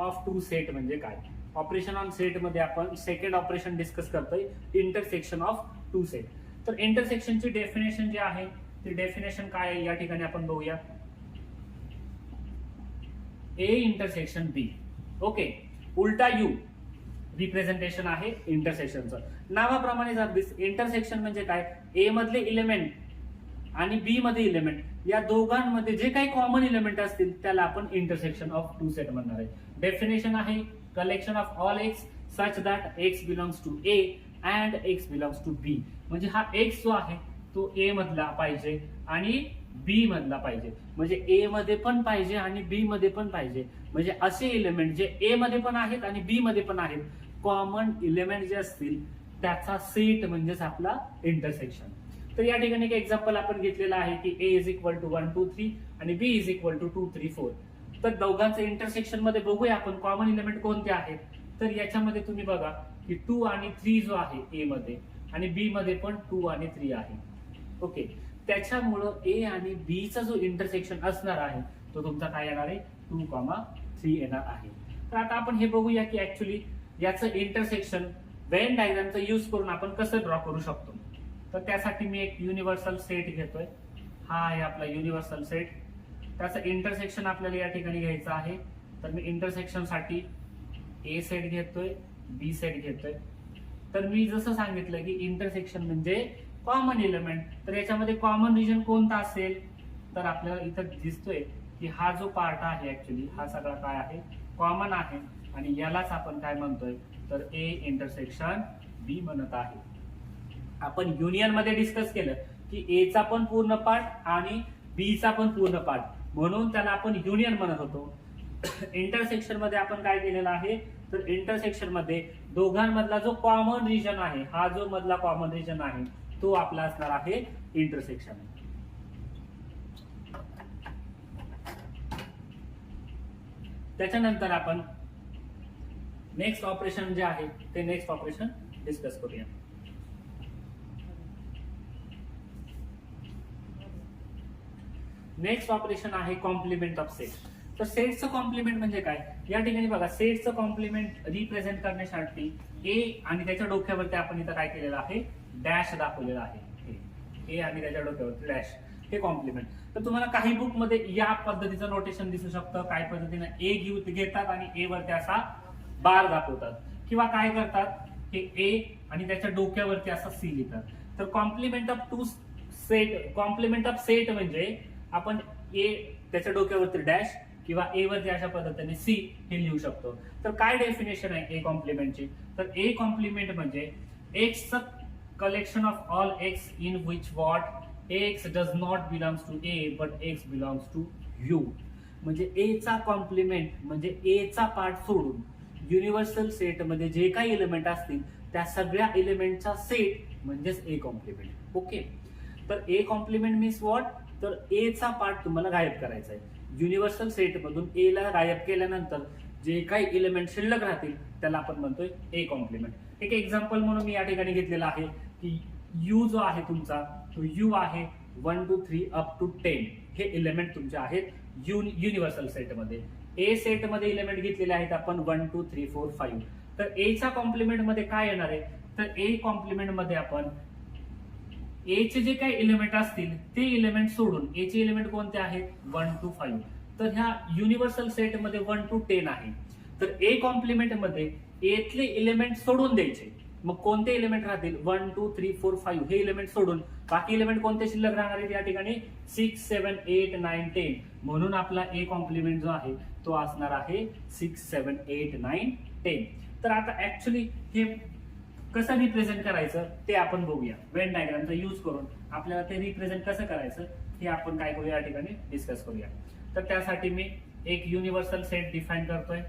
Of two set म्हणजे काय? Operation on set मध्ये आपण सेकंड ऑपरेशन डिस्कस करतोय, इंटरसेक्शन ऑफ टू सेट. तर इंटरसेक्शनची डेफिनेशन जी आहे ती डेफिनेशन काय आहे या ठिकाणी आपण बघूया. A intersection B. ओके, उलटा यू रिप्रेझेंटेशन आहे इंटरसेक्शनचं. नावाप्रमाणेच इंटरसेक्शन म्हणजे काय? ए मधले इलेमेंट आणि बी मध्ये इलेमेंट या दोघांमध्ये जे काही कॉमन इलेमेंट असतील त्याला आपण इंटरसेक्शन ऑफ टू सेट म्हणणार आहे. डेफिनेशन आहे collection of all x such that x belongs to A and x belongs to B. म्हणजे हा एक्स जो आहे तो ए मधला पाहिजे आणि बी मधला पाहिजे. म्हणजे ए मध्ये पण पाहिजे आणि बी मध्ये पण पाहिजे. म्हणजे असे इलेमेंट जे ए मध्ये पण आहेत आणि बी मध्ये पण आहेत, कॉमन इलेमेंट जे असतील त्याचा सेट म्हणजेच आपला इंटरसेक्शन. तर या ठिकाणी एक एक्झाम्पल आपण घेतलेला आहे की ए इज इक्वल टू 1 2 3 आणि बी इज इक्वल टू 2 3 4. तर दोघांचे इंटरसेक्शन मध्ये बघूया आपण कॉमन इलेमेंट कोणते आहेत. तर याच्यामध्ये तुम्ही बघा की 2 आणि 3 जो आहे ए मध्ये आणि बी मध्ये पण 2 आणि 3 आहे. ओके, त्याच्यामुळं ए आणि बी चा जो इंटरसेक्शन असणार आहे तो तुमचा काय येणार आहे? 2, 3 येणार आहे. तर आता आपण हे बघूया की ऍक्च्युली याचं इंटरसेक्शन वेन डायग्रामचा यूज करून आपण कसं ड्रॉ करू शकतो. तर त्यासाठी मी एक युनिव्हर्सल सेट घेतोय. हा आहे आपला युनिव्हर्सल सेट. त्याचं इंटरसेक्शन आपल्याला या ठिकाणी घ्यायचं आहे. तर मी इंटरसेक्शन साठी ए सेट घेतोय, बी सेट घेतोय. तर मी जसं सांगितलं की इंटरसेक्शन म्हणजे कॉमन एलिमेंट. तर याच्यामध्ये कॉमन रिजन कोणता असेल तर आपल्याला इथं दिसतोय की हा जो पार्ट आहे ऍक्च्युली हा सगळा काय आहे? कॉमन आहे. आणि यालाच आपण काय म्हणतोय तर ए इंटरसेक्शन बी म्हणत आहे. आपण युनियन मध्ये डिस्कस केलं की ए चा पण पूर्ण पार्ट आणि बी चा पण पूर्ण पार्ट, म्हणून त्याला आपण युनियन म्हणत होतो. इंटरसेक्शन मध्ये आपण काय केलेलं आहे तर इंटरसेक्शन मध्ये दोघांमधला जो कॉमन रिजन आहे, हा जो मधला कॉमन रिजन आहे तो आपला असणार आहे इंटरसेक्शन. त्याच्यानंतर आपण नेक्स्ट ऑपरेशन जे आहे ते नेक्स्ट ऑपरेशन डिस्कस करूया. नेक्स्ट ऑपरेशन आहे कॉम्प्लिमेंट ऑफ सेट. तर सेटचं कॉम्प्लिमेंट म्हणजे काय? या ठिकाणी बघा सेटचं कॉम्प्लिमेंट रिप्रेझेंट करण्यासाठी ए आणि त्याच्या डोक्यावरती आपण इथं काय केलेलं आहे? डॅश दाखवलेला आहे. ए आणि त्याच्या डोक्यावरती डॅश, हे कॉम्प्लिमेंट. तर तुम्हाला काही बुक मध्ये या पद्धतीचं नोटेशन दिसू शकतं. काय पद्धतीने ए घेतात आणि ए वरती असा बार दाखवतात, किंवा काय करतात हे ए आणि त्याच्या डोक्यावरती असा सी लिहितात. तर complement of two set, complement of set म्हणजे आपण ए त्याच्या डोक्यावरती डॅश किंवा ए वरती अशा पद्धतीने सी हे लिहू शकतो. तर काय डेफिनेशन आहे ए कॉम्प्लिमेंटची? तर ए कॉम्प्लिमेंट म्हणजे एक्सचं collection of all x in which what x does not belongs to A but x belongs to U. म्हणजे ए चा कॉम्प्लिमेंट म्हणजे ए चा पार्ट सोडून युनिव्हर्सल सेट मध्ये जे काही एलिमेंट असतील त्या सगळ्या एलिमेंटचा सेट म्हणजेच ए कॉम्प्लिमेंट. ओके, तर ए कॉम्प्लिमेंट मीन्स व्हॉट? तर ए चा पार्ट तुम्हाला गायब करायचा आहे. युनिव्हर्सल सेट मधून ए ला गायब केल्यानंतर जे काही एलिमेंट शिल्लक राहतील त्याला आपण म्हणतोय ए कॉम्प्लिमेंट. एक एक्झाम्पल म्हणून मी या ठिकाणी घेतलेला आहे की यू जो आहे तुमचा तो यू आहे 1 2 3 अप टू 10 हे एलिमेंट तुमचे आहेत युनिव्हर्सल सेट मध्ये. ए सेट मध्ये एलिमेंट घेतलेले आहेत आपण 1 2 3 4 5. तर ए च्या कॉम्प्लिमेंट मध्ये काय येणार आहे? तर ए कॉम्प्लिमेंट मध्ये आपण ए चे जे काही एलिमेंट असतील ते एलिमेंट सोडून, ए चे एलिमेंट कोणते आहेत 1 to 5. तर ह्या युनिव्हर्सल सेट मध्ये 1 to 10 आहे. तर ए कॉम्प्लिमेंट मध्ये एतले एलिमेंट सोडून द्यायचे. मग कोणते एलिमेंट राहतील? 1 2 3 4 5 हे एलिमेंट सोडून बाकी एलिमेंट कोणते शिल्लक राहणार आहेत या ठिकाणी? 6 7 8 9 10. म्हणून आपला ए कॉम्प्लिमेंट जो आहे तो असणार आहे 6 7 8 9 10. तर आता ऍक्च्युली हे कसं रिप्रेझेंट करायचं ते आपण बघूया. वेन डायग्रामचा यूज करून आपल्याला ते रिप्रेझेंट कसं करायचं हे आपण काय करूया या ठिकाणी डिस्कस करूया. तर त्यासाठी मी एक युनिव्हर्सल सेट डिफाईन करतोय.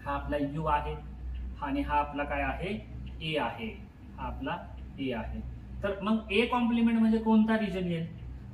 हा आपला यू आहे आणि हा आपला काय आहे? ए आहे. हा आपला ए आहे. तर मग ए कॉम्प्लिमेंट म्हणजे कोणता रिजन येईल?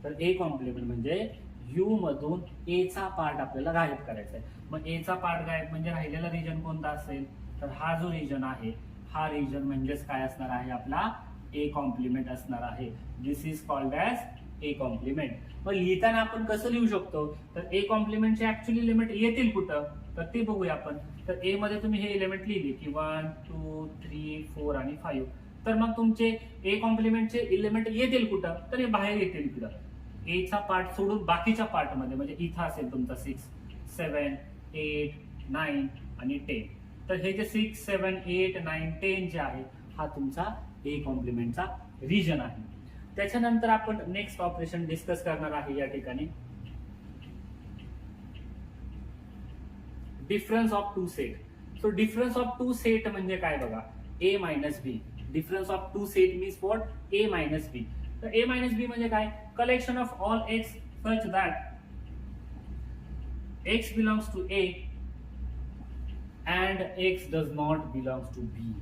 तर ए कॉम्प्लिमेंट म्हणजे यू मधून ए चा पार्ट आपल्याला गायब करायचा आहे. मग ए चा पार्ट गायब म्हणजे राहिलेला रिजन कोणता असेल? तर हा जो रिजन आहे हा रिजन म्हणजेच काय असणार आहे? आपला ए कॉम्प्लिमेंट असणार आहे. This is called as a complement. मग लिहिताना आपण कसं लिहू शकतो? तर ए कॉम्प्लिमेंटचे ऍक्च्युअली लिमिट येतील कुठं? तर ते बघूया आपण. तर ए मध्ये तुम्ही हे एलिमेंट लिहिले की 1 2 3 4 आणि 5, तर मग तुमचे ए कॉम्प्लिमेंटचे एलिमेंट येतील कुठं, तर हे बाहेर येतील इकडं. ए चा पार्ट सोडून बाकीच्या पार्ट मध्ये, म्हणजे इथं असेल तुमचा 6 7 8 9 आणि 10. तर हे जे 6 7 8 9 10 जे आहे, हा तुमचा ए कॉम्प्लिमेंटचा रिजन आहे. त्याच्यानंतर आपण नेक्स्ट ऑपरेशन डिस्कस करणार आहे या ठिकाणी, difference of two set. So difference of two set म्हणजे काय बघा, A minus B. Difference of two set means what, A minus B. तर ए मायनस बी म्हणजे काय, collection of all x such that x belongs to A and x does not belongs to B.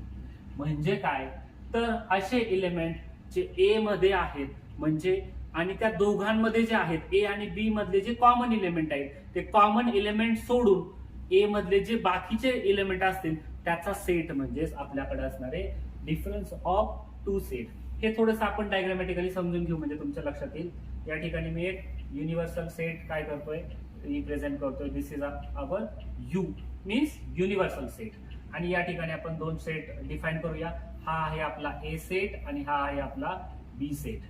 म्हणजे काय, तर असे element जे ए मध्ये आहेत, म्हणजे आणि त्या दोघांमध्ये जे आहेत, ए आणि बी मधले जे कॉमन एलिमेंट आहेत, ते कॉमन एलिमेंट सोडून ए मधले जे बाकीचे एलिमेंट असतील त्याचा सेट म्हणजेच आपल्याकडे असणारे डिफरन्स ऑफ टू सेट. हे थोडंसं आपण डायग्रामॅटिकली समजून घेऊ म्हणजे तुमच्या लक्षात येईल. या ठिकाणी मी एक युनिव्हर्सल सेट काय करतोय, रिप्रेझेंट करतोय. This is our U means universal set. आणि या ठिकाणी आपण दोन सेट डिफाईन करूया. हा आहे आपला ए सेट आणि हा आहे आपला बी सेट.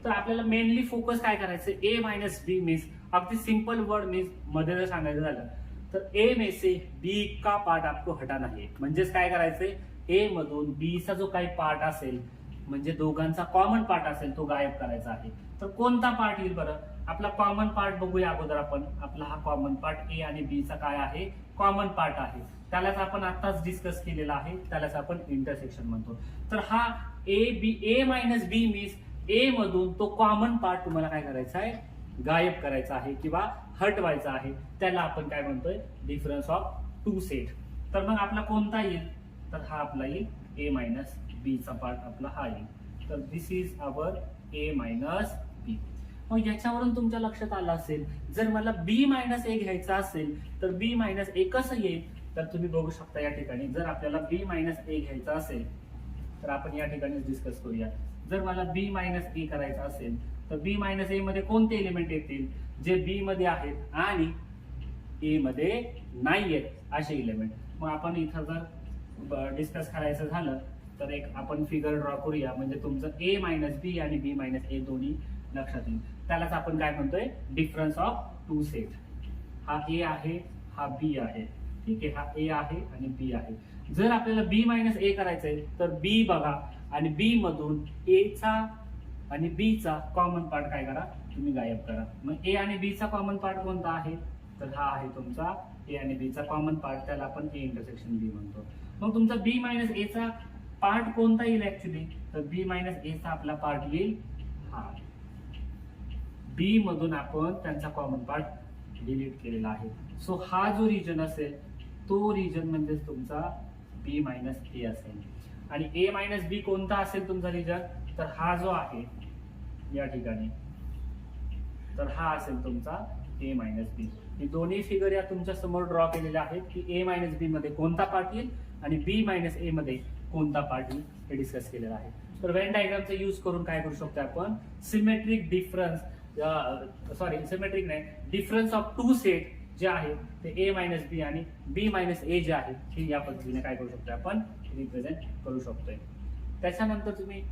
तर आपल्याला मेनली फोकस काय करायचं, ए मायनस बी मीन्स अगदी सिंपल वर्ड मीन्स मध्ये जर सांगायचं झालं तर ए में से बी का पार्ट आपको हटाना है. म्हणजेच काय करायचंय, ए मधून बी चा जो काही पार्ट असेल, म्हणजे दोघांचा कॉमन पार्ट असेल, तो गायब करायचा आहे. तर कोणता पार्ट येईल बरं, आपला कॉमन पार्ट बघूया अगोदर आपण. आपला हा कॉमन पार्ट ए आणि बी चा काय आहे, कॉमन पार्ट आहे. त्यालाच आपण आताच डिस्कस केलेला आहे, त्यालाच आपण इंटरसेक्शन म्हणतो. तर हा ए मायनस बी मीन्स ए मधून तो कॉमन पार्ट तुम्हाला काय करायचा आहे, गायब करायचा आहे किंवा हटवायचा आहे. त्याला आपण काय म्हणतोय, डिफरन्स ऑफ टू सेट. तर मग आपला कोणता येईल, तर हा आपला येईल ए मायनस बी चा पार्ट आपला हा येईल. तर दिस इज अवर ए मायनस बी. मग याच्यावरून तुमच्या लक्षात आलं असेल, जर मला बी मायनस ए घ्यायचा असेल तर बी मायनस ए कसं येईल, तर तुम्ही बघू शकता या ठिकाणी. जर आपल्याला बी मायनस ए घ्यायचा असेल तर आपण या ठिकाणी डिस्कस करूया. जर मला बी मायनस ए करायचा असेल तर बी मायनस ए मध्ये कोणते एलिमेंट येतील, जे बी मध्ये आहेत आणि ए मध्ये नाही आहेत असे एलिमेंट. मग आपण इथं जर डिस्कस करायचं झालं तर एक आपण फिगर ड्रॉ करूया, म्हणजे तुमचं ए मायनस बी आणि बी मायनस ए दोन्ही लक्षात येईल. त्यालाच आपण काय म्हणतोय, डिफरन्स ऑफ टू सेट. हा ए आहे, हा बी आहे, ठीक आहे. हा ए आहे आणि बी आहे. जर आपल्याला बी मायनस ए करायचंय तर बी बघा आणि बी मधून ए चा आणि बी चा कॉमन पार्ट काय करा, तुम्ही गायब करा. मग ए आणि बी चा कॉमन पार्ट कोणता आहे, तर हा आहे तुमचा ए आणि बी चा कॉमन पार्ट, त्याला आपण ए इंटरसेक्शन बी म्हणतो. मग तुमचा बी मायनस ए चा पार्ट कोणता येईल ऍक्च्युली, तर बी मायनस ए चा आपला पार्ट येईल हा. बी मधून आपण त्यांचा कॉमन पार्ट डिलीट केलेला आहे. सो हा जो रिजन असेल तो रिजन म्हणजे तुमचा बी मायनस ए असेल. आणि ए मायनस बी कोणता असेल तुमचा रिजन, तर हा जो आहे या ठिकाणी, तर हा असेल तुमचा ए मायनस बी. ही दोन्ही फिगर या तुमच्या समोर ड्रॉ केलेल्या आहेत की ए मायनस बी मध्ये कोणता पार्ट येईल आणि बी मायनस ए मध्ये कोणता पार्ट येईल हे डिस्कस केलेलं आहे. तर वेन डायग्रामचा यूज करून काय करू शकतो आपण, सिमेट्रिक डिफरन्स, सिमेट्रिक नाही, डिफरन्स ऑफ टू सेट जे आहे ते ए मायनस बी आणि बी मायनस ए जे आहे हे या पद्धतीने काय करू शकतो आपण, रिप्रेझेंट करू शकतोय. त्याच्यानंतर तुम्ही